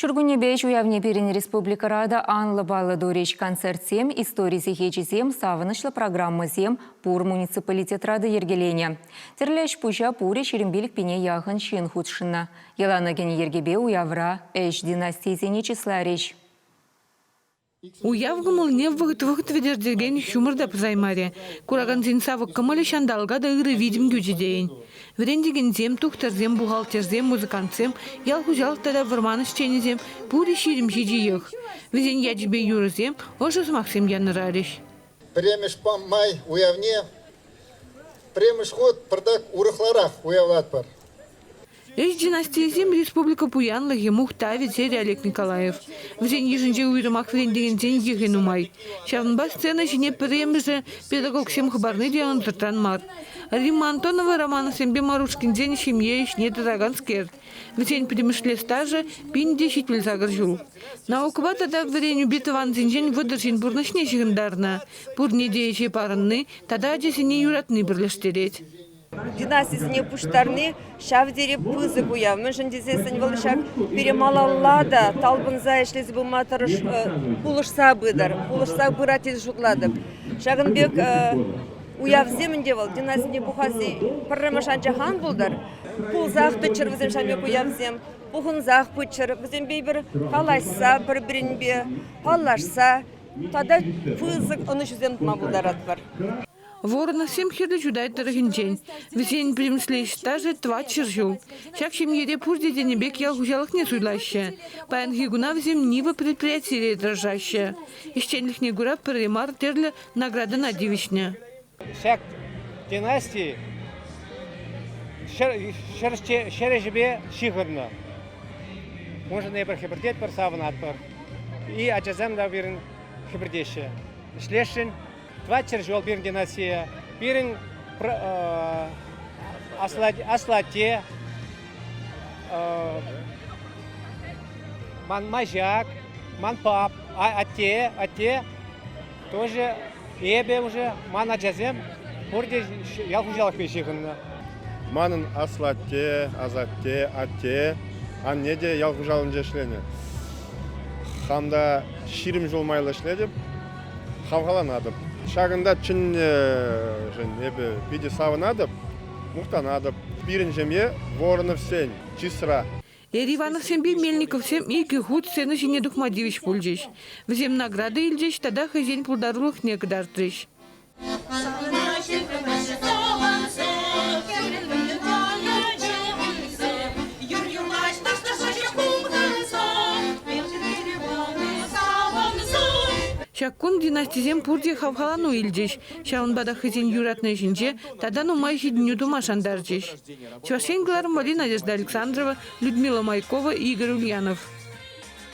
Чургунебеч уявне перен республикарада анлы балы доречь концертсем, истории хечесем, савынышлы программысем пур муниципалитет рады ергелене. Терлеш пуча пуре черембелік пене яғын шен худшына. Елана ген ергебе уявра эш династизене числареш. Уявгы мулне вғыт ведердерген шумырда пызаймаре. Кураган зинсавы кымылы шандалга да ыры видим гюджидейн. Врендеген зем, тухтарзем, бухгалтерзем, музыкантзем, ялхужалықтада вырманыш ченезем, пури ширим жидиех. Везен яджбе юрызем, ошыз максим янырареш. Премеш май уявне, премеш ход пырдак урыхларах уявлат бар. Эш династизем республика Пуянлығы Мухтави Церри Олег Николаев. Взен ежінже уйрымақ верендеген зен еген умай. Шавынба сцена жіне премежі педагог сем хабарны деян зыртан мар. Римма Антонова Романа Сембе Марушкин зен семье ешне тазаган скерт. Взен премешле стажы пинде шитвел загар жул. На окубата да вереню битыван зенжен выдержен бурнышне жығындарна. Бурне деяче парынны, тада жесіне юратны бірлештерет. Династисіне пуштарны шавдере пызы куя. Мен жындезесін вылышак перемалаллада, талбынза ешлесі бұл матырыш пулышса бұдар. Пулышса бұратез жұғладып. Шағынбек уявземінде бол, династисіне бұхази пыррымышан жахан бұлдар. Пулзақ түчір візім шамек уявзем, бұхынзақ пүчір, візім бейбір қалашса, бір-бірінбе, қалашса, тада пызық ұны жүзем тұма бұлдар атпар. Ворона сем херды жудает дорогинчен. Весен примслейш стажи тва чержу. Шак чем еде пурде денебек ял гужалых не суйлаще. Паян хигуна взем нива предприятие дрожащее. Исченлих негура перемар терли награда на дивишня. Шак династии шережбе шихырна. Можно не прохибрдет персаван атпар. И ачазем да верен хибрдеше. Шлешен два чержол бирин династия, бирин аслате, ман мажак, ман пап, ате тоже ебе уже ман аджазем, бурде ялхужалах пешихынна. Манын аслате, азатте, ате, аннеде ялхужалын жешлене. Хамда ширим жол майлы шледіп, хамхаланадып. Шагында чын биде савынадып, мухтанадып. Бирин жемье Воронов сень, чисра. Иванов Сембе Мельников сем и кихут сцены жіне Духмадевич пульжеш. Взем награды илжеш, тада хозяин пулдарлых не кадартреш. Шаккун династизем пурде хавхалану илдеш. Шаунбада хызен юратны жинже, тадан умай жидню думашандаржеш. Чувашенглар Марина Надежда Александрова, Людмила Майкова и Игорь Ульянов.